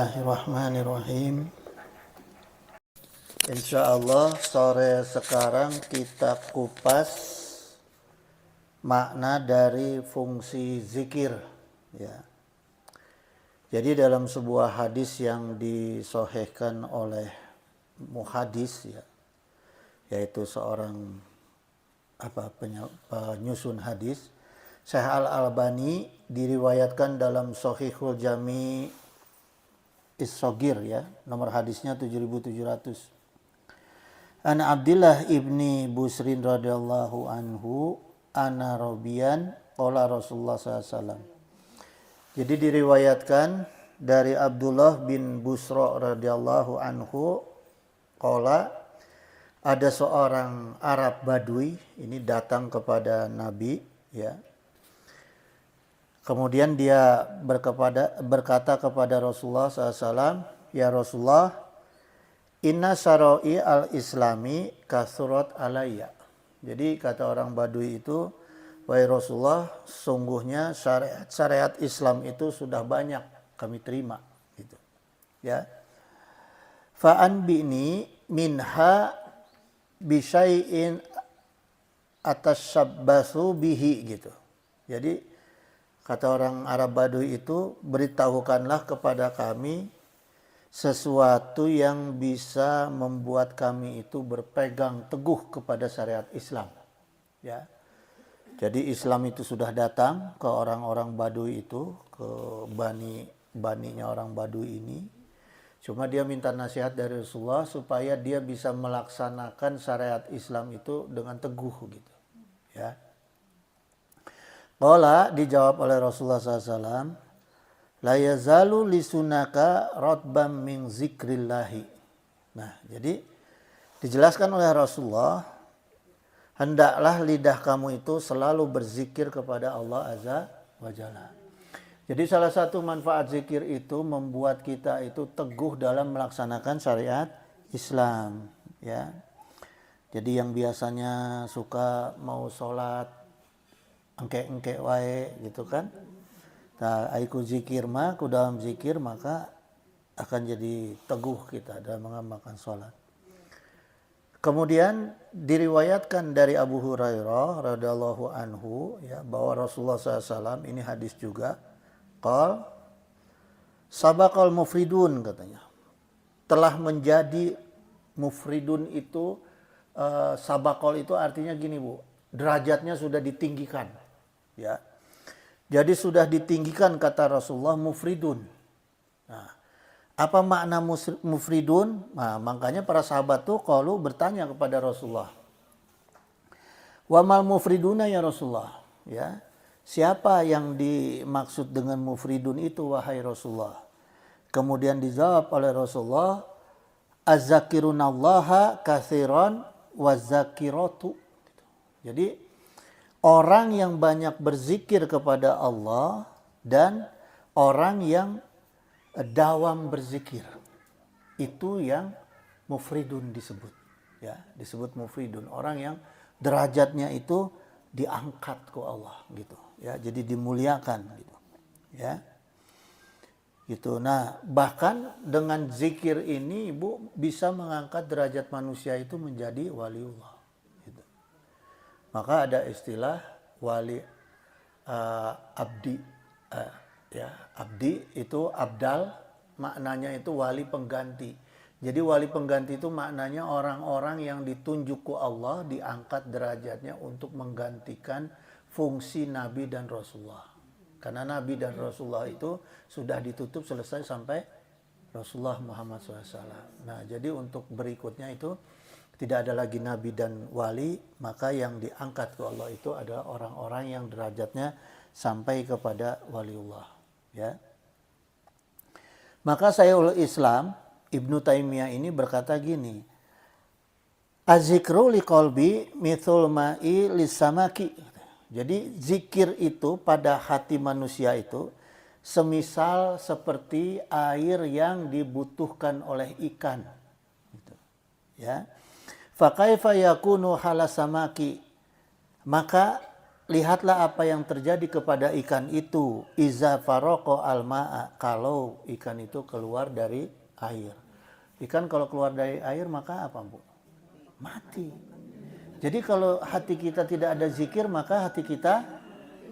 Bismillahirrahmanirrahim. Insya Allah sore sekarang kita kupas makna dari fungsi zikir. Ya. Jadi dalam sebuah hadis yang disahihkan oleh muhadis, ya, yaitu seorang penyusun hadis, Syekh Al-Albani diriwayatkan dalam Shahihul Jami' Is-Shaghir, ya, nomor hadisnya 7700. An Abdullah ibni Busrin radhiyallahu anhu ana robian qala Rasulullah SAW. Jadi diriwayatkan dari Abdullah bin Busra radhiyallahu anhu qala, ada seorang Arab Badui ini datang kepada Nabi, ya. Kemudian dia berkata kepada Rasulullah SAW, ya Rasulullah, inna syara'i al-islami kasurat alayya. Jadi kata orang Badui itu, wahai Rasulullah, sungguhnya syariat Islam itu sudah banyak kami terima, gitu. Ya. Fa'anbini minha bisyai'in atasyabbasu bihi, gitu. Jadi kata orang Arab Badui itu, beritahukanlah kepada kami sesuatu yang bisa membuat kami itu berpegang teguh kepada syariat Islam. Ya. Jadi Islam itu sudah datang ke orang-orang Badui itu, ke baninya orang Badui ini. Cuma dia minta nasihat dari Rasulullah supaya dia bisa melaksanakan syariat Islam itu dengan teguh, gitu. Ya. Qala, dijawab oleh Rasulullah SAW, la yazalu lisunaka rotbam min zikrillahi. Nah, jadi dijelaskan oleh Rasulullah, hendaklah lidah kamu itu selalu berzikir kepada Allah Azza wa Jalla. Jadi salah satu manfaat zikir itu membuat kita itu teguh dalam melaksanakan syariat Islam, ya. Jadi yang biasanya suka mau sholat engke-engke wae, gitu kan. Nah, aiku zikir mah, ku dalam zikir maka akan jadi teguh kita dalam mengamalkan sholat. Kemudian diriwayatkan dari Abu Hurairah radhiyallahu anhu, ya, bahwa Rasulullah SAW, ini hadis juga, qal sabaqal mufridun, katanya, telah menjadi mufridun itu, sabaqal itu artinya gini, Bu, derajatnya sudah ditinggikan, ya. Jadi sudah ditinggikan, kata Rasulullah, mufridun. Nah, apa makna mufridun? Nah, makanya para sahabat tuh kalau bertanya kepada Rasulullah, wa mal mufriduna ya Rasulullah, ya. Siapa yang dimaksud dengan mufridun itu, wahai Rasulullah? Kemudian dijawab oleh Rasulullah, az-zakirunallaha katsiran waz-zakiratu. Jadi orang yang banyak berzikir kepada Allah dan orang yang dawam berzikir, itu yang mufridun disebut, ya, disebut mufridun, orang yang derajatnya itu diangkat ke Allah, gitu, ya, jadi dimuliakan, gitu, ya, gitu. Nah, bahkan dengan zikir ini, Ibu, bisa mengangkat derajat manusia itu menjadi waliullah. Maka ada istilah wali abdi, ya, abdi itu abdal, maknanya itu wali pengganti. Jadi wali pengganti itu maknanya orang-orang yang ditunjuk ke Allah, diangkat derajatnya untuk menggantikan fungsi Nabi dan Rasulullah. Karena Nabi dan Rasulullah itu sudah ditutup selesai sampai Rasulullah Muhammad SAW. Nah, jadi untuk berikutnya itu tidak ada lagi nabi dan wali, maka yang diangkat ke Allah itu adalah orang-orang yang derajatnya sampai kepada waliullah, ya. Maka Syekhul Islam Ibnu Taimiyah ini berkata gini, az-zikru liqalbi mithul ma'i lisamaki. Jadi zikir itu pada hati manusia itu semisal seperti air yang dibutuhkan oleh ikan, gitu, ya. Fa kaifa yakunu halasamaki, maka lihatlah apa yang terjadi kepada ikan itu. Iza faroko al-ma'a. Kalau ikan itu keluar dari air. Ikan kalau keluar dari air maka apa, Bu? Mati. Jadi kalau hati kita tidak ada zikir maka hati kita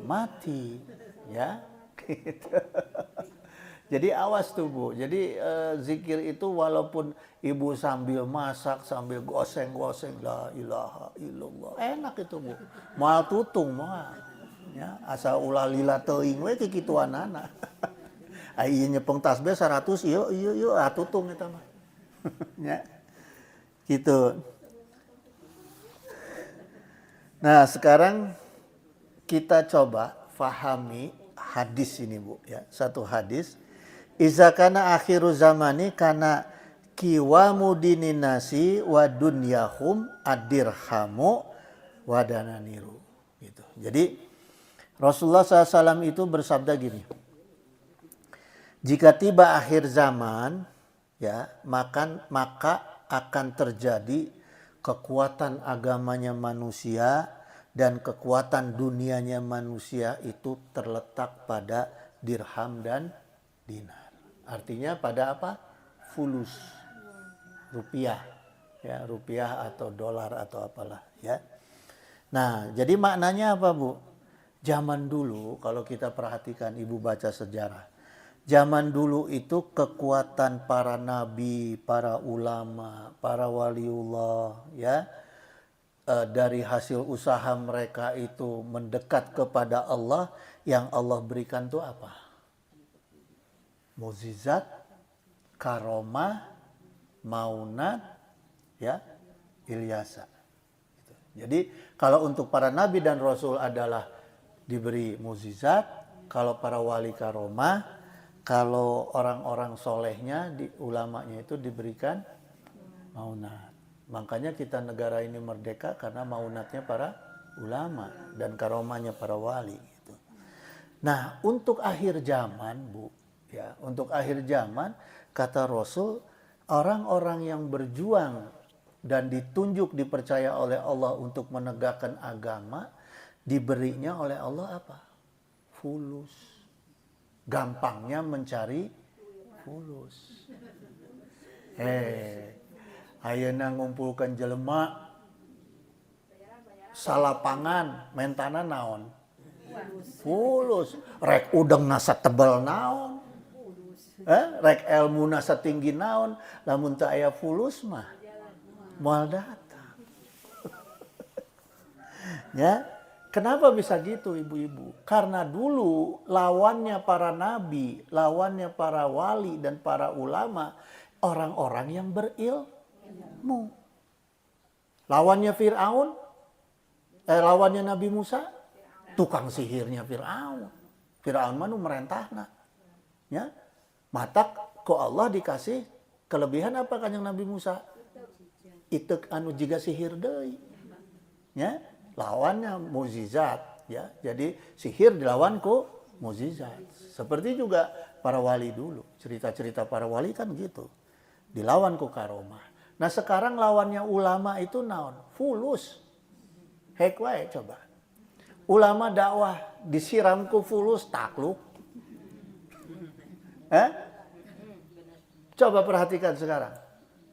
mati. Ya. Gitu. Jadi awas tuh, Bu. Jadi zikir itu walaupun ibu sambil masak, sambil goseng-goseng, la ilaha illallah. Enak itu, Bu. Moal tutung moal. Ya, asa ulah lila teuing we ti kituanana. Ai nyepeng tasbih 100 ieu tutung eta mah. Ya. Gitu. Nah, sekarang kita coba fahami hadis ini, Bu, ya. Satu hadis. Iza kana akhiru zamani kana kiwamu dininasi wa dunyahum adirhamu wa dananiru. Gitu. Jadi Rasulullah SAW itu bersabda gini. Jika tiba akhir zaman, ya, maka akan terjadi kekuatan agamanya manusia dan kekuatan dunianya manusia itu terletak pada dirham dan dinar. Artinya pada apa? Fulus. Rupiah. Ya, rupiah atau dolar atau apalah, ya. Nah, jadi maknanya apa, Bu? Zaman dulu kalau kita perhatikan, Ibu baca sejarah. Zaman dulu itu kekuatan para nabi, para ulama, para waliullah, ya. Dari hasil usaha mereka itu mendekat kepada Allah, yang Allah berikan itu apa? Mukjizat, karomah, maunat, ya, ilyasa. Gitu. Jadi kalau untuk para nabi dan rasul adalah diberi mukjizat, kalau para wali karomah, kalau orang-orang solehnya, ulamanya itu diberikan maunat. Makanya kita negara ini merdeka karena maunatnya para ulama dan karomahnya para wali. Gitu. Nah, untuk akhir zaman, Bu, ya, untuk akhir zaman, kata Rasul, orang-orang yang berjuang dan ditunjuk dipercaya oleh Allah untuk menegakkan agama, diberinya oleh Allah apa? Fulus. Gampangnya mencari fulus. Ayeuna ngumpulkan jelema salapangan mentana naon? Fulus. Rek udeng nasa tebal naon? Rek ilmu nasa tinggi naon? Lamun teu aya fulus mah moal datang. Ya, kenapa bisa gitu, ibu-ibu? Karena dulu lawannya para nabi, lawannya para wali dan para ulama, orang-orang yang berilmu. Lawannya Fir'aun, lawannya Nabi Musa, tukang sihirnya Fir'aun. Fir'aun mah nu merentahna. Ya. Matak ku Allah dikasih kelebihan apa kanjeng Nabi Musa? Itu anu jiga sihir deui. Ya, lawannya mukjizat, ya. Jadi sihir dilawan ku mukjizat. Seperti juga para wali dulu. Cerita-cerita para wali kan gitu. Dilawan ku karomah. Nah, sekarang lawannya ulama itu naon? Fulus. Hek wae coba. Ulama dakwah disiram ku fulus takluk. Coba perhatikan sekarang.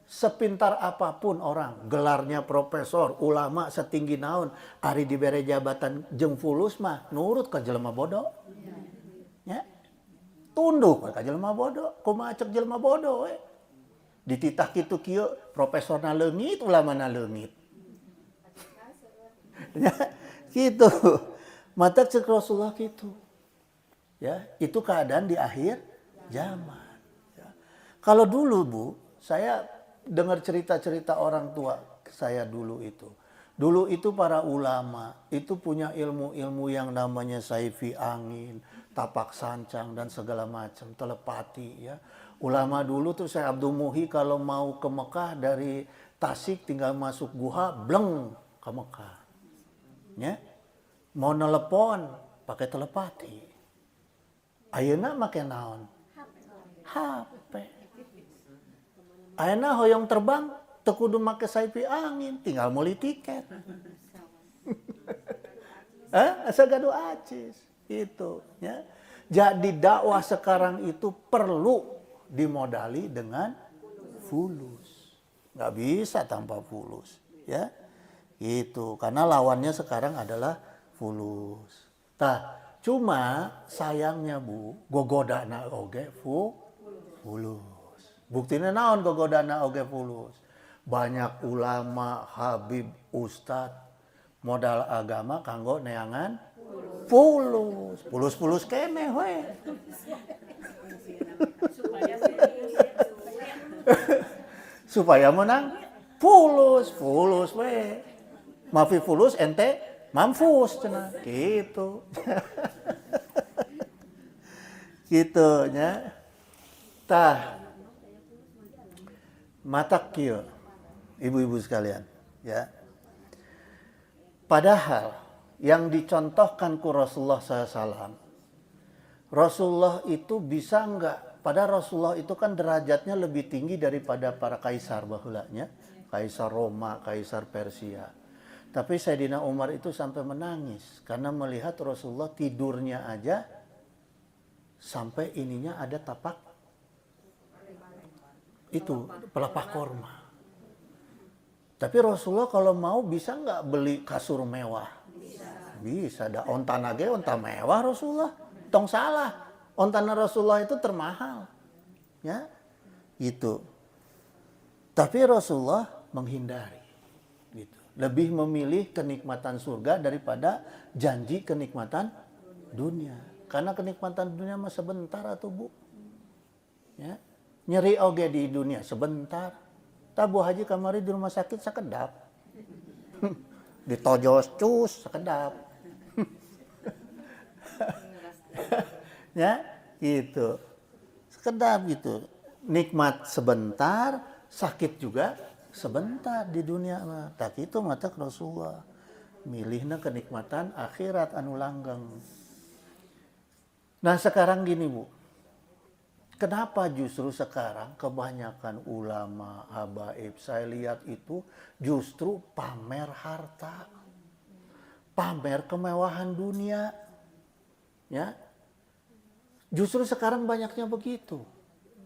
Sepintar apapun orang, gelarnya profesor, ulama setinggi naon, ari dibere jabatan jeung fulus mah nurut ka jelema bodoh. Ya. Tunduk ka jelema bodoh, kumaha cek jelema bodoh we. Dititah kitu kieu profesorna leungit, ulamana leungit. Ya, gitu. Mata cek Rasulullah gitu. Ya, itu keadaan di akhir zaman. Ya. Kalau dulu, Bu, saya dengar cerita-cerita orang tua saya dulu itu. Dulu itu para ulama itu punya ilmu-ilmu yang namanya saifi angin, tapak sancang dan segala macam, telepati, ya. Ulama dulu tuh saya Abdul Muhi kalau mau ke Mekah dari Tasik tinggal masuk guha, bleng ke Mekah. Ya. Mau nelepon pakai telepati. Ayeuna make naon? HP. Ayeuna hoyong terbang teu kudu make saifi angin, tinggal meuli tiket. Asa gaduh acis. Itu. Ya. Jadi dakwah sekarang itu perlu dimodali dengan fulus. Nggak bisa tanpa fulus. Ya. Itu. Karena lawannya sekarang adalah fulus. Nah, cuma sayangnya Bu, gogodana oge fulus. Buktinya naon gogodana oge fulus. Banyak ulama, habib, ustad, modal agama kanggo neangan fulus. Fulus kene we. Supaya menang fulus we. Mafi fulus ente mampus cenah gitu. Gitu nya. Tah matak kieu ibu-ibu sekalian ya. Padahal yang dicontohkan ku Rasulullah SAW, Rasulullah itu bisa enggak? Padahal Rasulullah itu kan derajatnya lebih tinggi daripada para kaisar bahulanya, kaisar Roma, kaisar Persia. Tapi Sayyidina Umar itu sampai menangis karena melihat Rasulullah tidurnya aja sampai ininya ada tapak itu pelepah korma. Tapi Rasulullah kalau mau bisa nggak beli kasur mewah? Bisa. Ada ontana ge onta mewah Rasulullah. Tong salah. Ontana Rasulullah itu termahal. Ya. Gitu. Tapi Rasulullah menghindari. Gitu. Lebih memilih kenikmatan surga daripada janji kenikmatan dunia. Karena kenikmatan dunia mah sebentar atuh Bu. Ya. Nyeri oge di dunia sebentar. Tabu haji kamari di rumah sakit sakedap. Ditojos cus sakedap. Ya, gitu. Sekedap gitu. Nikmat sebentar, sakit juga sebentar di dunia mah. Tak itu mata Rasulullah. Milihna kenikmatan akhirat anu langgeng. Nah, sekarang gini, Bu. Kenapa justru sekarang kebanyakan ulama, habaib, saya lihat itu justru pamer harta. Pamer kemewahan dunia. Ya. Justru sekarang banyaknya begitu.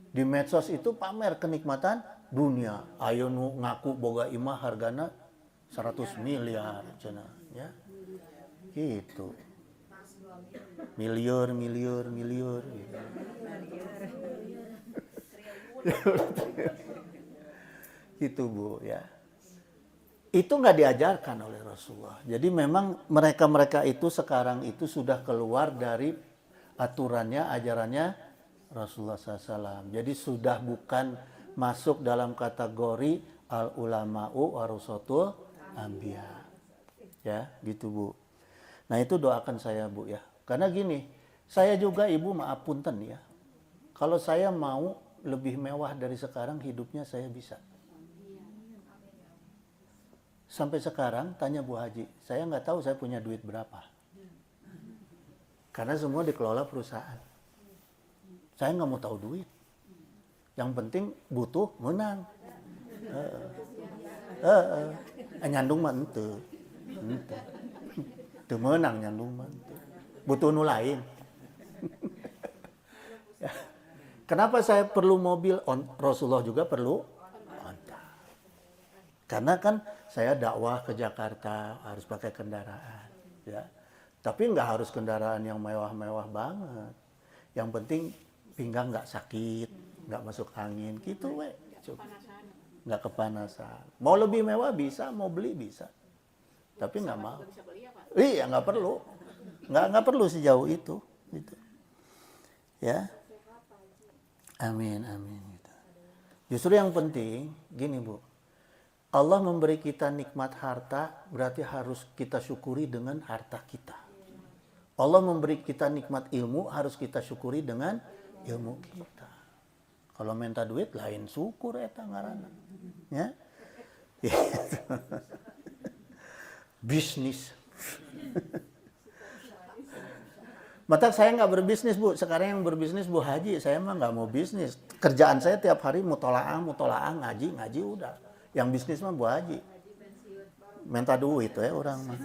Di medsos itu pamer kenikmatan dunia. Ayo nu ngaku boga imah hargana 100 miliar. Cina, ya. Gitu. Miliar. Gitu. Gitu Bu ya. Itu nggak diajarkan oleh Rasulullah. Jadi memang mereka itu sekarang itu sudah keluar dari aturannya, ajarannya Rasulullah SAW. Jadi sudah bukan masuk dalam kategori al-ulama'u warasatul anbiya. Ya, gitu Bu. Nah itu doakan saya Bu ya. Karena gini, saya juga Ibu maaf punten ya. Kalau saya mau lebih mewah dari sekarang hidupnya saya bisa. Sampai sekarang tanya Bu Haji, saya nggak tahu saya punya duit berapa. Karena semua dikelola perusahaan. Saya nggak mau tahu duit. Yang penting butuh menang. Nyandung mah ente. Teu menang nyandung mah ente. Butuh nu lain. Kenapa saya perlu mobil? Rasulullah juga perlu onta. Karena kan saya dakwah ke Jakarta harus pakai kendaraan, ya. Tapi nggak harus kendaraan yang mewah-mewah banget. Yang penting pinggang nggak sakit, nggak masuk angin, gitu we. Nggak kepanasan. Mau lebih mewah bisa, mau beli bisa. Tapi nggak mau. Iya nggak perlu, nggak perlu sejauh itu. Gitu. Ya. Amin. Gitu. Justru yang penting, gini Bu. Allah memberi kita nikmat harta, berarti harus kita syukuri dengan harta kita. Allah memberi kita nikmat ilmu, harus kita syukuri dengan ilmu kita. Kalau minta duit, lain syukur eta ngaranna. Ya? Bisnis. Mata saya nggak berbisnis Bu, sekarang yang berbisnis Bu Haji, saya mah nggak mau bisnis. Kerjaan saya tiap hari mutolaah, ngaji udah. Yang bisnis mah Bu Haji. Minta duit ya orang mah.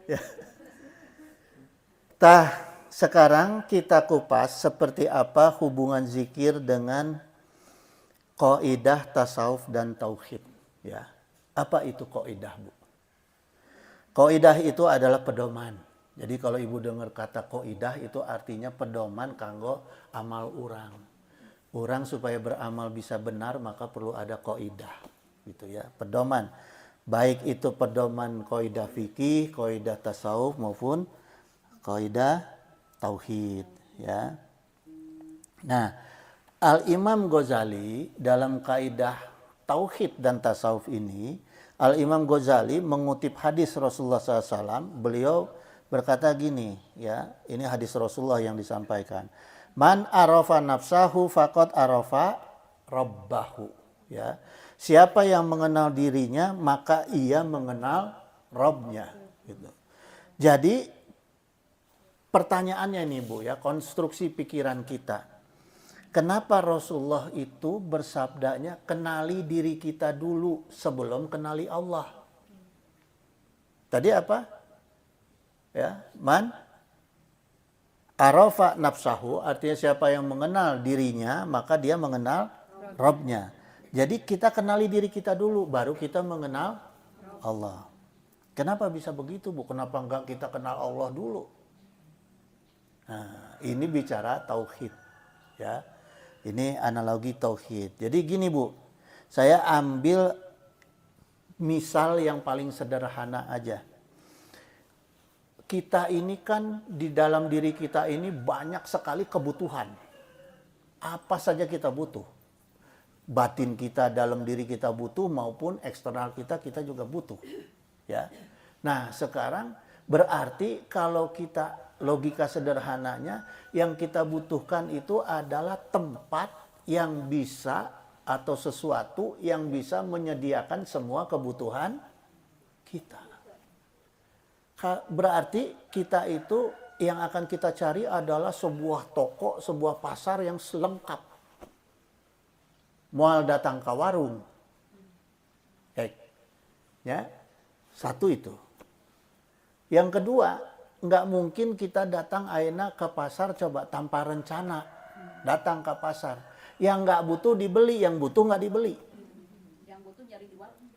Ya. Sekarang kita kupas seperti apa hubungan zikir dengan kaidah tasawuf dan tauhid. Ya. Apa itu kaidah, Bu? Kaidah itu adalah pedoman. Jadi kalau ibu dengar kata kaidah itu artinya pedoman kanggo amal urang. Urang supaya beramal bisa benar maka perlu ada kaidah. Gitu ya, pedoman. Baik itu pedoman kaidah fikih, kaidah tasawuf maupun kaidah tauhid, ya. Nah, Al-Imam Ghazali dalam kaidah tauhid dan tasawuf ini, Al-Imam Ghazali mengutip hadis Rasulullah SAW. Beliau berkata gini, ya, ini hadis Rasulullah yang disampaikan. Man arafa nafsahu faqad arafa rabbahu, ya. Siapa yang mengenal dirinya maka ia mengenal Rabbnya, gitu. Jadi pertanyaannya nih, Bu, ya, konstruksi pikiran kita. Kenapa Rasulullah itu bersabdanya kenali diri kita dulu sebelum kenali Allah? Tadi apa? Ya, man arafa nafsahu, artinya siapa yang mengenal dirinya maka dia mengenal Rabbnya. Jadi kita kenali diri kita dulu baru kita mengenal Allah. Kenapa bisa begitu, Bu? Kenapa enggak kita kenal Allah dulu? Nah, ini bicara tauhid, ya. Ini analogi tauhid. Jadi gini, Bu. Saya ambil misal yang paling sederhana aja. Kita ini kan di dalam diri kita ini banyak sekali kebutuhan. Apa saja kita butuh. Batin kita dalam diri kita butuh maupun eksternal kita juga butuh, ya. Nah, sekarang berarti kalau kita logika sederhananya yang kita butuhkan itu adalah tempat yang bisa atau sesuatu yang bisa menyediakan semua kebutuhan kita. Berarti kita itu yang akan kita cari adalah sebuah toko, sebuah pasar yang lengkap. Mual datang ke warung. Ya. Satu itu. Yang kedua, nggak mungkin kita datang ayeuna ke pasar coba tanpa rencana. Datang ke pasar. Yang nggak butuh dibeli, yang butuh nggak dibeli. Yang butuh nyari di warung.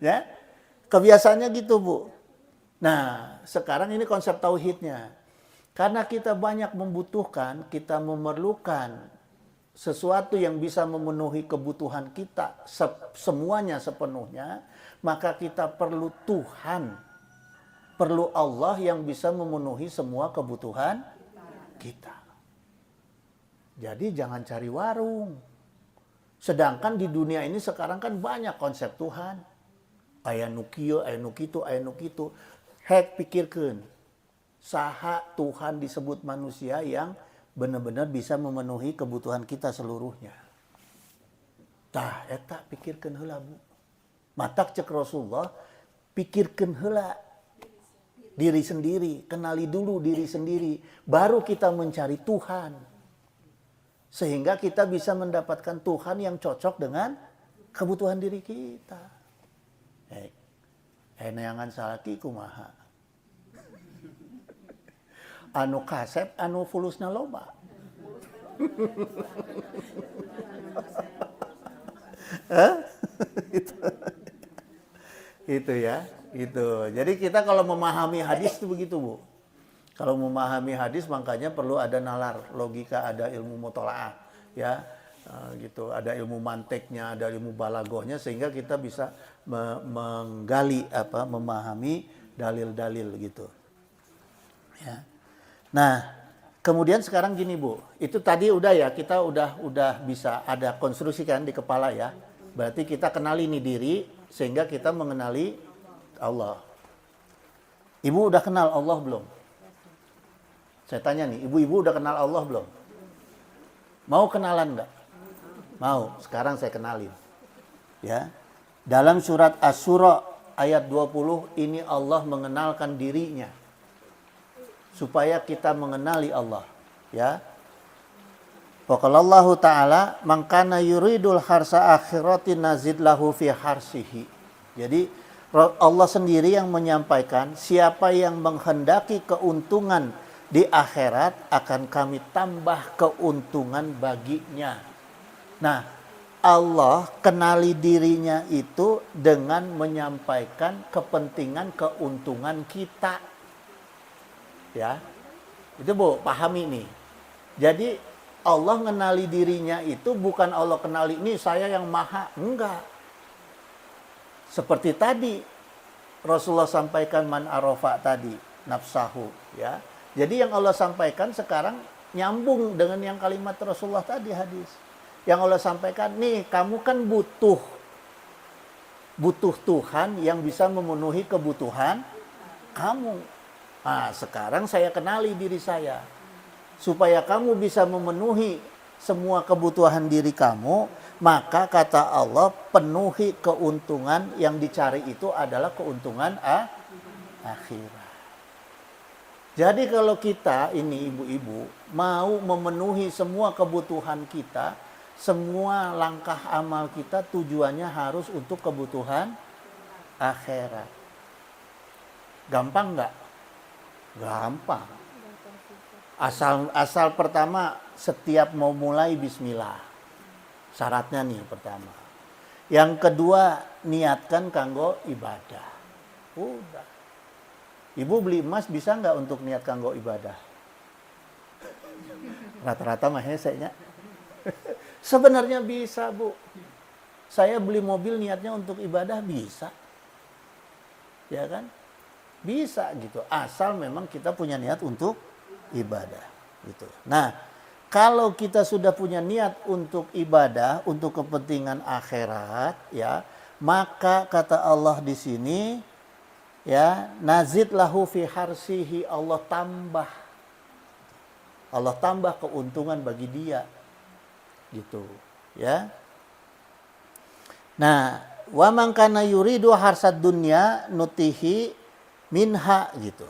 Ya. Kebiasaannya gitu, Bu. Nah, sekarang ini konsep tauhidnya. Karena kita banyak membutuhkan, kita memerlukan sesuatu yang bisa memenuhi kebutuhan kita semuanya sepenuhnya, maka kita perlu Tuhan, perlu Allah yang bisa memenuhi semua kebutuhan kita. Jadi jangan cari warung. Sedangkan di dunia ini sekarang kan banyak konsep Tuhan. Aya nu kieu, aya nu kitu, aya nu kitu. Hek pikirkeun. Saha Tuhan disebut manusia yang benar-benar bisa memenuhi kebutuhan kita seluruhnya. Tah, eta pikirkeun heula, Bu. Matak cek Rasulullah, pikirkeun heula diri sendiri, kenali dulu diri sendiri, baru kita mencari Tuhan. Sehingga kita bisa mendapatkan Tuhan yang cocok dengan kebutuhan diri kita. Neangan salaki kumaha. Anu kasep, anu fulusna loba. Itu ya, itu. Jadi kita kalau memahami hadis itu begitu, Bu. Kalau memahami hadis makanya perlu ada nalar logika, ada ilmu mutolaah, ya, gitu. Ada ilmu manteknya, ada ilmu balagohnya sehingga kita bisa menggali memahami dalil-dalil gitu. Ya. Nah, kemudian sekarang gini, Bu. Itu tadi udah ya, kita udah bisa ada konstruksi kan di kepala ya. Berarti kita kenali nih diri sehingga kita mengenali Allah. Ibu udah kenal Allah belum? Saya tanya nih, ibu-ibu udah kenal Allah belum? Mau kenalan enggak? Mau. Sekarang saya kenalin. Ya. Dalam surat Asy-Syura ayat 20 ini Allah mengenalkan dirinya. Supaya kita mengenali Allah, ya. Wa qalallahu ta'ala man kana yuridul harsa akhirati nazid lahu fi harsihi. Jadi Allah sendiri yang menyampaikan, siapa yang menghendaki keuntungan di akhirat akan kami tambah keuntungan baginya. Nah, Allah kenali dirinya itu dengan menyampaikan kepentingan keuntungan kita. Ya. Itu Bu, pahami nih. Jadi Allah kenali dirinya itu bukan Allah kenali ini saya yang maha, enggak. Seperti tadi Rasulullah sampaikan man arafa tadi, nafsahu, ya. Jadi yang Allah sampaikan sekarang nyambung dengan yang kalimat Rasulullah tadi hadis. Yang Allah sampaikan, nih kamu kan butuh Tuhan yang bisa memenuhi kebutuhan kamu. Nah, sekarang saya kenali diri saya. Supaya kamu bisa memenuhi semua kebutuhan diri kamu, maka kata Allah penuhi keuntungan yang dicari itu adalah keuntungan akhirat. Jadi kalau kita ini ibu-ibu mau memenuhi semua kebutuhan kita, semua langkah amal kita tujuannya harus untuk kebutuhan akhirat. Gampang nggak? Gampang. Asal pertama setiap mau mulai bismillah. Syaratnya nih pertama. Yang kedua niatkan kanggo ibadah. Udah. Ibu beli emas bisa nggak untuk niat kanggo ibadah? Rata-rata mah hesenya. Sebenarnya bisa Bu. Saya beli mobil niatnya untuk ibadah bisa. Ya kan? Bisa gitu. Asal memang kita punya niat untuk ibadah gitu. Nah, kalau kita sudah punya niat untuk ibadah, untuk kepentingan akhirat, ya, maka kata Allah di sini, ya, nazid lahu fi harsihi, Allah tambah keuntungan bagi dia, gitu, ya. Nah, wa man kana yuridu harsad dunya nutihi minha, gitu.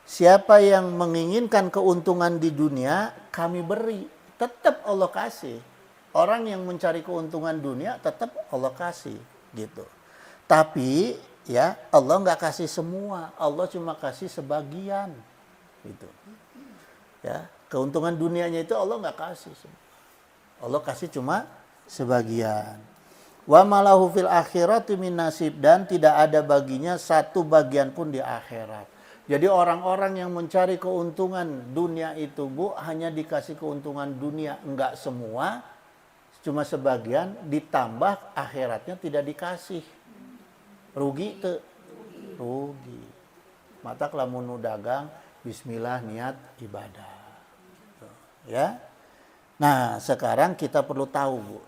Siapa yang menginginkan keuntungan di dunia, kami beri. Tetap Allah kasih. Orang yang mencari keuntungan dunia, tetap Allah kasih. Gitu. Tapi, ya Allah nggak kasih semua. Allah cuma kasih sebagian. Gitu. Ya, keuntungan dunianya itu Allah nggak kasih semua. Allah kasih cuma sebagian. Wa malahu fil akhirati min nasib, dan tidak ada baginya satu bagian pun di akhirat. Jadi orang-orang yang mencari keuntungan dunia itu Bu, hanya dikasih keuntungan dunia, enggak semua, cuma sebagian, ditambah akhiratnya tidak dikasih. Rugi tuh? Rugi. Mata lamun dagang, bismillah niat ibadah. Ya. Nah, sekarang kita perlu tahu Bu.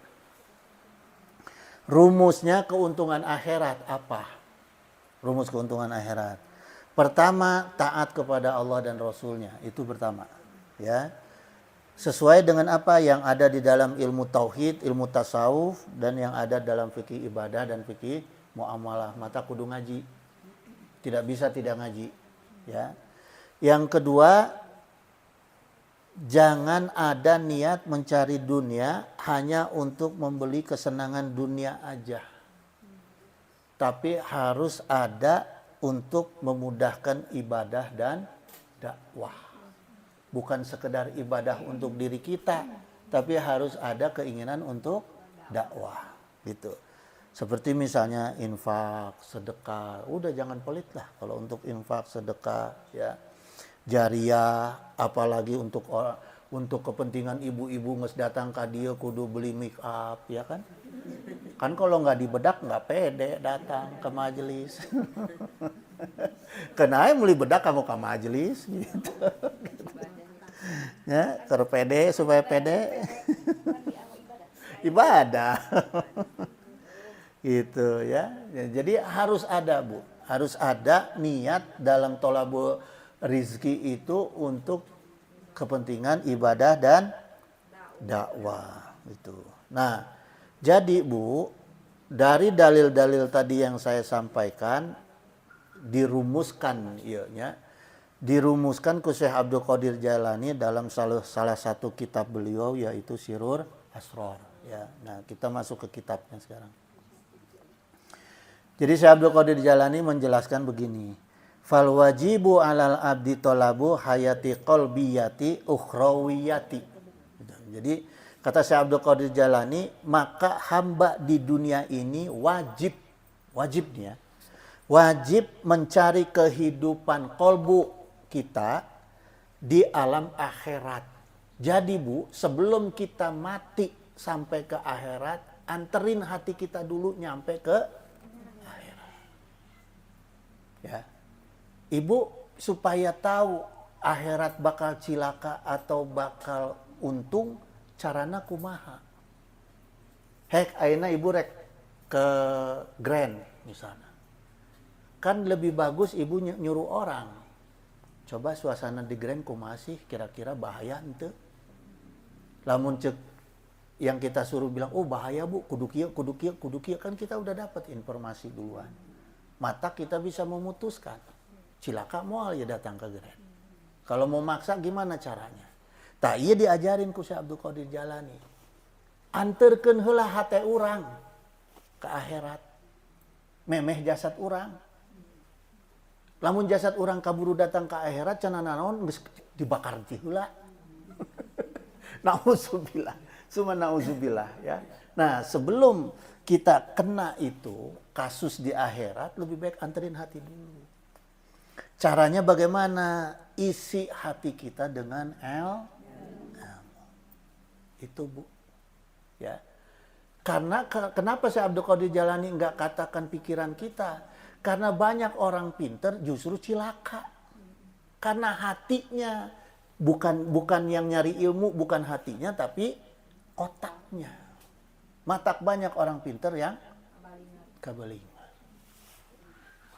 Rumusnya keuntungan akhirat apa? Rumus keuntungan akhirat. Pertama, taat kepada Allah dan Rasulnya. Itu pertama. Ya. Sesuai dengan apa yang ada di dalam ilmu tauhid, ilmu tasawuf, dan yang ada dalam fikih ibadah dan fikih muamalah. Mata kudu ngaji. Tidak bisa tidak ngaji. Ya. Yang kedua, jangan ada niat mencari dunia hanya untuk membeli kesenangan dunia aja. Tapi harus ada untuk memudahkan ibadah dan dakwah. Bukan sekedar ibadah untuk diri kita, tapi harus ada keinginan untuk dakwah. Gitu. Seperti misalnya infak, sedekah. Udah jangan pelit lah kalau untuk infak, sedekah, ya. Jariah, apalagi untuk kepentingan ibu-ibu nges datang ke dia kudu beli make up, ya kan? Kan kalau nggak dibedak nggak pede datang ke majelis. Kenapa beli bedak kamu ke majelis gitu. Ya, ter pede supaya pede. Ibadah. Gitu ya. Jadi harus ada Bu, harus ada niat dalam tolabul rizki itu untuk kepentingan ibadah dan dakwah gitu. Nah, jadi Bu, dari dalil-dalil tadi yang saya sampaikan dirumuskan ya, dirumuskan ku Syekh Abdul Qadir Jailani dalam salah satu kitab beliau yaitu Sirrul Asrar ya. Nah, kita masuk ke kitabnya sekarang. Jadi Syekh Abdul Qadir Jalani menjelaskan begini. Fal wajibu 'alal abdi talabu hayati qalbiyati ukhrawiyati. Jadi kata Syekh Abdul Qadir Jalani, maka hamba di dunia ini wajibnya wajib mencari kehidupan kolbu kita di alam akhirat. Jadi Bu, sebelum kita mati sampai ke akhirat, anterin hati kita dulu nyampe ke akhirat. Ya. Ibu supaya tahu akhirat bakal cilaka atau bakal untung, carana kumaha. Hek, ayeuna ibu rek ke Grand misalnya. Kan lebih bagus ibu nyuruh orang. Coba suasana di Grand kumaha sih, kira-kira bahaya ente. Lamun cek yang kita suruh bilang, oh bahaya Bu, kudu kieu, kan kita udah dapat informasi duluan. Mata kita bisa memutuskan. Cilaka moal ya datang ke Grand. Kalau mau maksa gimana caranya? Tak iya diajarin ku Syekh Abdul Qadir Jalani. Anterkeun heula hate urang ke akhirat. Memeh jasad urang. Lamun jasad urang kaburu datang ke akhirat cenah naon geus dibakar ti heula. Nauzubillah. Suma nauzubillah ya. Nah, sebelum kita kena itu kasus di akhirat, lebih baik anterin hati dulu. Caranya bagaimana? Isi hati kita dengan ilmu. Itu Bu. Ya. Karena kenapa Syekh Abdul Qadir Jalani enggak katakan pikiran kita? Karena banyak orang pinter justru cilaka. Karena hatinya bukan yang nyari ilmu, bukan hatinya tapi otaknya. Matak banyak orang pinter yang kabalingan.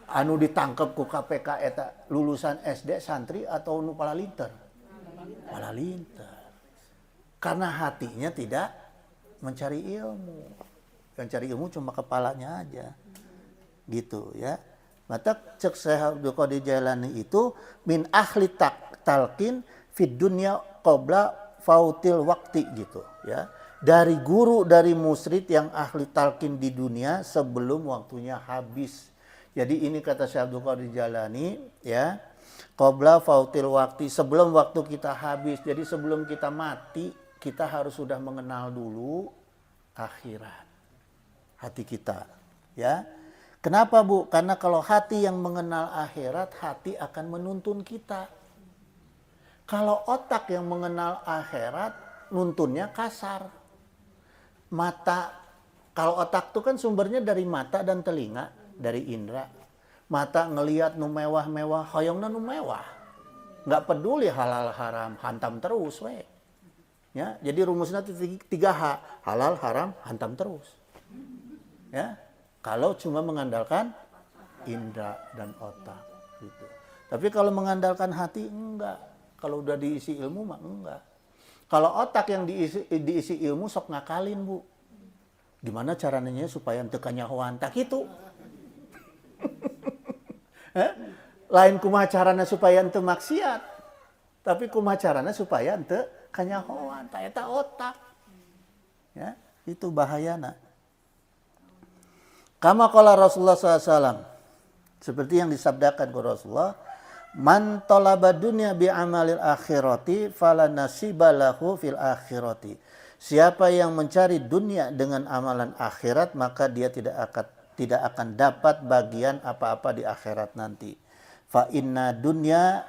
Anu ditangkap ku KPK eta lulusan SD santri atau nu palalinter? Palalinter. Karena hatinya tidak mencari ilmu. Yang cari ilmu cuma kepalanya aja. Gitu ya. Maka cek Syekh Abdul Qadir Jailani itu min ahli talqin fid dunya qabla fautil waqti gitu ya. Dari guru, dari musyrid yang ahli talqin di dunia sebelum waktunya habis. Jadi ini kata Syekh Abdul Qadir Jailani ya. Qabla fautil waqti, sebelum waktu kita habis. Jadi sebelum kita mati, kita harus sudah mengenal dulu akhirat. Hati kita ya. Kenapa Bu? Karena kalau hati yang mengenal akhirat, hati akan menuntun kita. Kalau otak yang mengenal akhirat, nuntunnya kasar. Mata, kalau otak itu kan sumbernya dari mata dan telinga, dari indera. Mata ngelihat nu mewah-mewah, hoyongna nu mewah. Nggak peduli halal haram, hantam terus we. Ya, jadi rumusnya 3H, halal haram, hantam terus. Ya. Kalau cuma mengandalkan indera dan otak gitu. Tapi kalau mengandalkan hati enggak. Kalau udah diisi ilmu mah enggak. Kalau otak yang diisi ilmu sok ngakalin Bu. Gimana caranya supaya teu kanyahoan tak itu? Lain kumaha carana supaya teu maksiat. Tapi kumaha carana supaya teu kanyahoan, tak eta otak. Ya, itu bahayana. Kama qala Rasulullah SAW. Seperti yang disabdakan oleh Rasulullah. Man talaba dunya bi amalil akhirati fala nasiba lahu fil akhirati. Siapa yang mencari dunia dengan amalan akhirat, maka dia tidak akan dapat bagian apa-apa di akhirat nanti. Fa inna dunya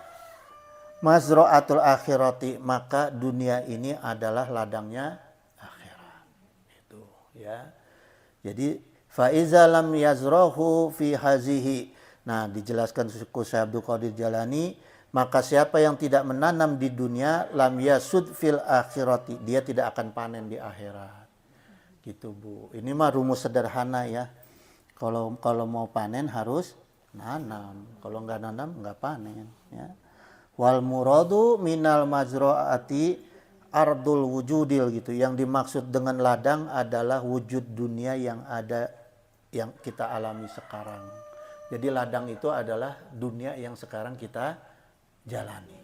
mazra'atul akhirati. Maka dunia ini adalah ladangnya akhirat. Itu ya. Jadi Faiza lam yazrahu fi hazihi. Nah, dijelaskan suku Syekh Abdul Qadir Jalani, maka siapa yang tidak menanam di dunia lam yasud fil akhirati, dia tidak akan panen di akhirat. Gitu Bu. Ini mah rumus sederhana ya. Kalau mau panen harus nanam. Kalau nggak nanam nggak panen ya. Wal muradu minal mazraati ardul wujudil gitu. Yang dimaksud dengan ladang adalah wujud dunia yang ada, yang kita alami sekarang. Jadi ladang itu adalah dunia yang sekarang kita jalani.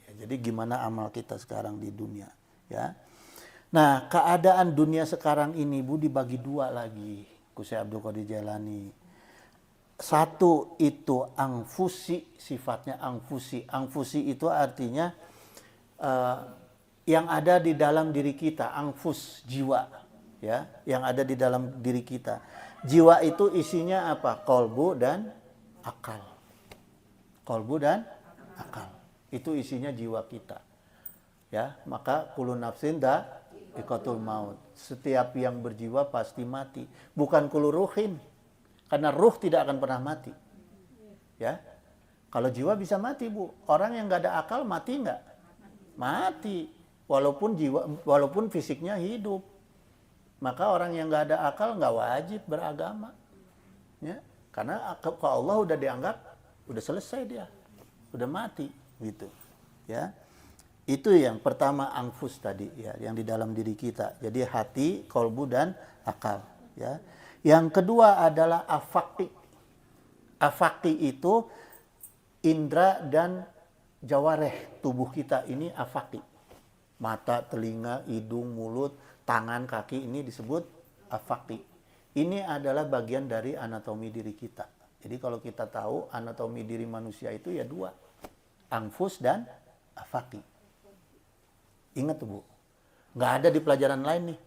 Ya, jadi gimana amal kita sekarang di dunia ya. Nah, keadaan dunia sekarang ini Bu dibagi dua lagi. ku Syekh Abdul Qadir Jailani. Satu itu angfusi, sifatnya angfusi. Angfusi itu artinya yang ada di dalam diri kita, angfus, jiwa, ya, yang ada di dalam diri kita. Jiwa itu isinya apa? Kolbu dan akal. Kolbu dan akal. Itu isinya jiwa kita. Ya, maka kullu nafsin dha'iqatul maut. Setiap yang berjiwa pasti mati. Bukan kullu ruhin. Karena ruh tidak akan pernah mati. Ya. Kalau jiwa bisa mati, Bu. Orang yang nggak ada akal mati nggak? Mati. Walaupun fisiknya hidup. Maka orang yang nggak ada akal nggak wajib beragama. Ya. Karena ke Allah udah dianggap udah selesai dia. Udah mati gitu. Ya. Itu yang pertama angfus tadi ya, yang di dalam diri kita. Jadi hati, kolbu dan akal, ya. Yang kedua adalah afaqi. Afaqi itu indra dan jawareh tubuh kita ini afaqi. Mata, telinga, hidung, mulut, tangan, kaki ini disebut afaqi. Ini adalah bagian dari anatomi diri kita. Jadi kalau kita tahu anatomi diri manusia itu ya dua. Angfus dan afaqi. Ingat tuh, Bu. Nggak ada di pelajaran lain nih.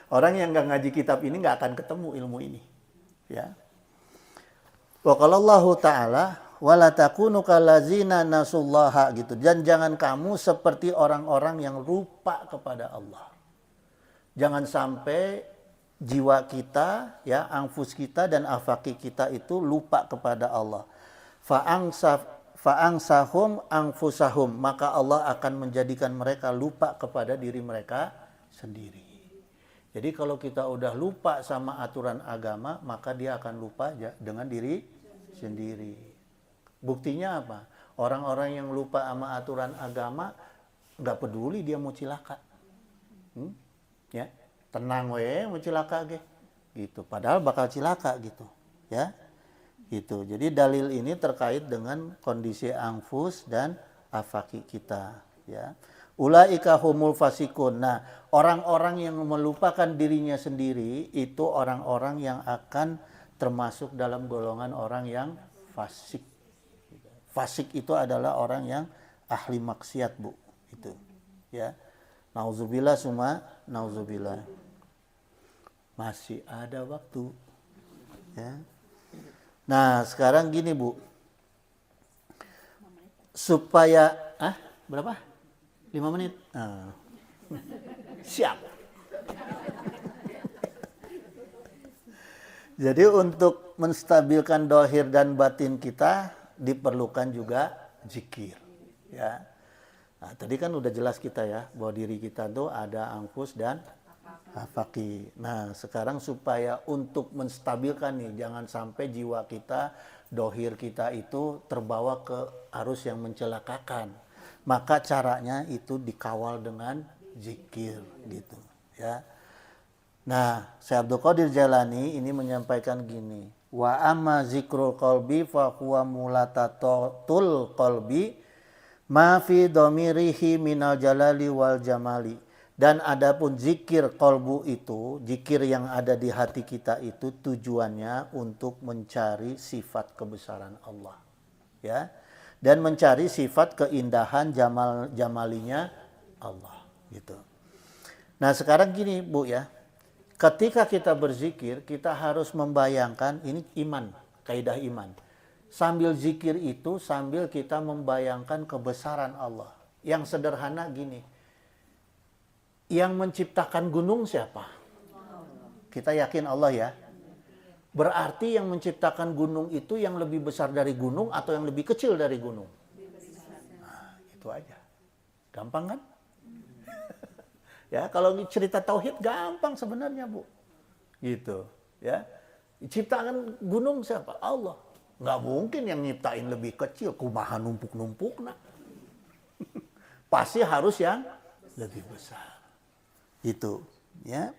Orang yang nggak ngaji kitab ini nggak akan ketemu ilmu ini. Ya. Wa qala Allah Ta'ala wala takunu kallazina nasullaha gitu. Dan jangan kamu seperti orang-orang yang lupa kepada Allah. Jangan sampai jiwa kita, ya, angfus kita dan afaqi kita itu lupa kepada Allah. Fa'angsahum angfusahum, maka Allah akan menjadikan mereka lupa kepada diri mereka sendiri. Jadi kalau kita udah lupa sama aturan agama, maka dia akan lupa dengan diri sendiri. Buktinya apa? Orang-orang yang lupa sama aturan agama, nggak peduli dia mau cilaka. Ya, tenang we, mau cilaka ge. Gitu. Padahal bakal cilaka gitu. Ya. Gitu. Jadi dalil ini terkait dengan kondisi angfus dan afaqi kita, ya. Ulaika humul fasikun. Nah, orang-orang yang melupakan dirinya sendiri itu orang-orang yang akan termasuk dalam golongan orang yang fasik. Fasik itu adalah orang yang ahli maksiat, Bu. Itu, ya. Nauzubillah summa nauzubillah. Masih ada waktu, ya. Nah, sekarang gini, Bu. Supaya berapa? 5 menit. Nah. Siap. Jadi untuk menstabilkan dohir dan batin kita diperlukan juga zikir, ya. Nah, tadi kan udah jelas kita ya bahwa diri kita tuh ada angfus dan afaqi. Nah, sekarang supaya untuk menstabilkan nih, jangan sampai jiwa kita, dohir kita itu terbawa ke arus yang mencelakakan. Maka caranya itu dikawal dengan zikir gitu, ya. Nah, Syekh Abdul Qadir Jailani ini menyampaikan gini, wa amma zikrul qalbi fa huwa mulatatul qalbi ma fi dhamirihi minal jalali wal jamali. Dan adapun zikir qalbu itu, zikir yang ada di hati kita itu tujuannya untuk mencari sifat kebesaran Allah, ya. Dan mencari sifat keindahan jamalinya Allah gitu. Nah, sekarang gini, Bu, ya. Ketika kita berzikir, kita harus membayangkan ini iman, kaidah iman. Sambil zikir itu sambil kita membayangkan kebesaran Allah. Yang sederhana gini. Yang menciptakan gunung siapa? Kita yakin Allah, ya. Berarti yang menciptakan gunung itu yang lebih besar dari gunung atau yang lebih kecil dari gunung? Nah, itu aja. Gampang kan? Ya, kalau cerita tauhid gampang sebenarnya, Bu. Gitu, ya. Ciptakan gunung siapa? Allah. Nggak mungkin yang nyiptain lebih kecil, kumaha numpuk-numpuk nah. Pasti harus yang lebih besar. Itu, ya.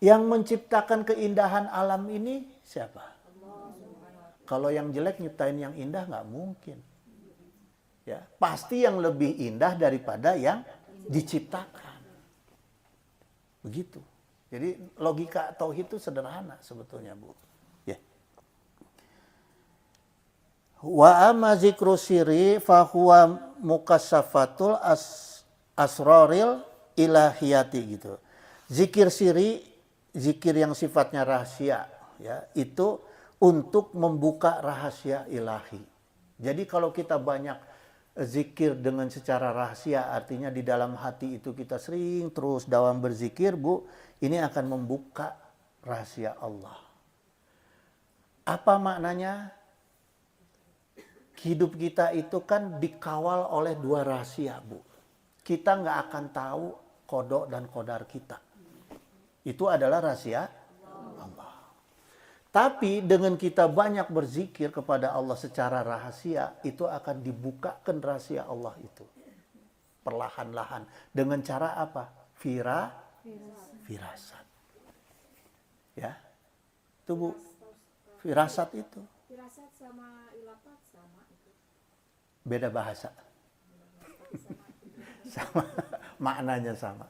Yang menciptakan keindahan alam ini siapa? Kalau yang jelek nyiptain yang indah nggak mungkin. Ya, pasti yang lebih indah daripada yang diciptakan. Begitu. Jadi logika tauhid itu sederhana sebetulnya, Bu. Ya. Wa amma zikru siri fahuwa mukassafatul asraril ilahiyati gitu. Zikir siri, zikir yang sifatnya rahasia, ya, itu untuk membuka rahasia ilahi. Jadi kalau kita banyak zikir dengan secara rahasia, artinya di dalam hati itu kita sering terus dalam berzikir, Bu, ini akan membuka rahasia Allah. Apa maknanya? Hidup kita itu kan dikawal oleh dua rahasia, Bu. Kita nggak akan tahu kodok dan kodar kita. Itu adalah rahasia Allah. Tapi dengan kita banyak berzikir kepada Allah secara rahasia, itu akan dibukakan rahasia Allah itu. Perlahan-lahan. Dengan cara apa? Firasat. Ya. Itu, Bu. Firasat itu. Firasat sama ilafat sama itu. Beda bahasa. Sama. Maknanya sama.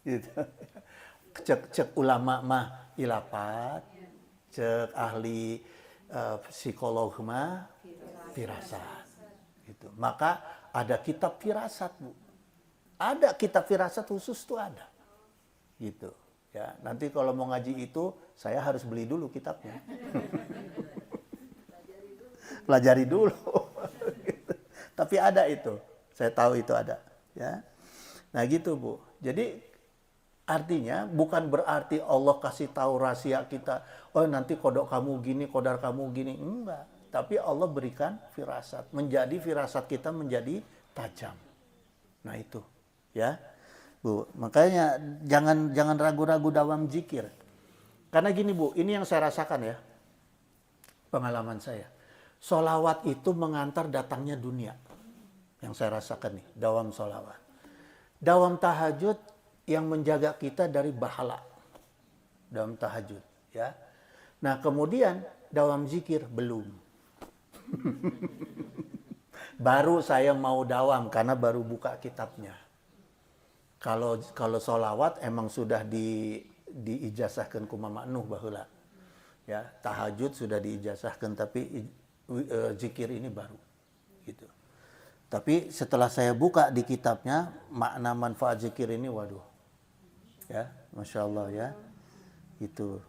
Gitu. Cek ulama mah ilafat, cek ahli psikolog mah firasat. Gitu. Maka ada kitab firasat, Bu. Ada kitab firasat khusus tuh ada. Gitu. Ya, nanti kalau mau ngaji itu saya harus beli dulu kitabnya. Pelajari dulu. Gitu. Tapi ada itu. Saya tahu itu ada, ya. Nah, gitu, Bu. Jadi artinya bukan berarti Allah kasih tahu rahasia kita, oh nanti kodok kamu gini, kodar kamu gini. Enggak. Tapi Allah berikan firasat. Menjadi firasat kita menjadi tajam. Nah itu. Ya. Bu, makanya jangan ragu-ragu dalam zikir. Karena gini, Bu, ini yang saya rasakan ya. Pengalaman saya. Sholawat itu mengantar datangnya dunia. Yang saya rasakan nih, dawam sholawat. Dawam tahajud yang menjaga kita dari bahala. Dawam tahajud, ya. Nah, kemudian dawam zikir belum. Baru saya mau dawam karena baru buka kitabnya. Kalau sholawat emang sudah diijazahkan ku Mama Nuh baheula. Ya, tahajud sudah diijazahkan, tapi zikir ini baru. Gitu. Tapi setelah saya buka di kitabnya, makna manfaat zikir ini, waduh. Ya, Masya Allah ya. Gitu.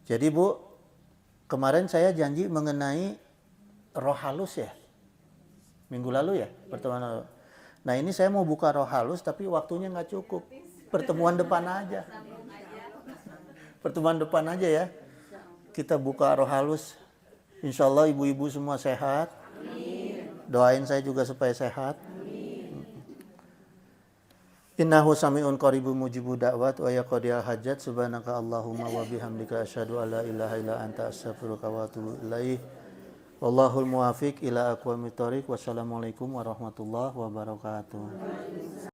Jadi, Bu, kemarin saya janji mengenai roh halus ya. Minggu lalu ya, pertemuan lalu. Nah, ini saya mau buka roh halus tapi waktunya nggak cukup. Pertemuan depan aja. Pertemuan depan aja ya. Kita buka roh halus. Insya Allah ibu-ibu semua sehat. Doain saya juga supaya sehat. Innahu sami'un qaribun mujibud da'wat wa yaqdiyal hajat subhanaka Allahumma wa bihamdika asyhadu an la ilaha illa anta astaghfiruka wa atubu ilaik. Wallahul muwafiq ila aqwamit thoriq. Wassalamualaikum warahmatullahi wabarakatuh.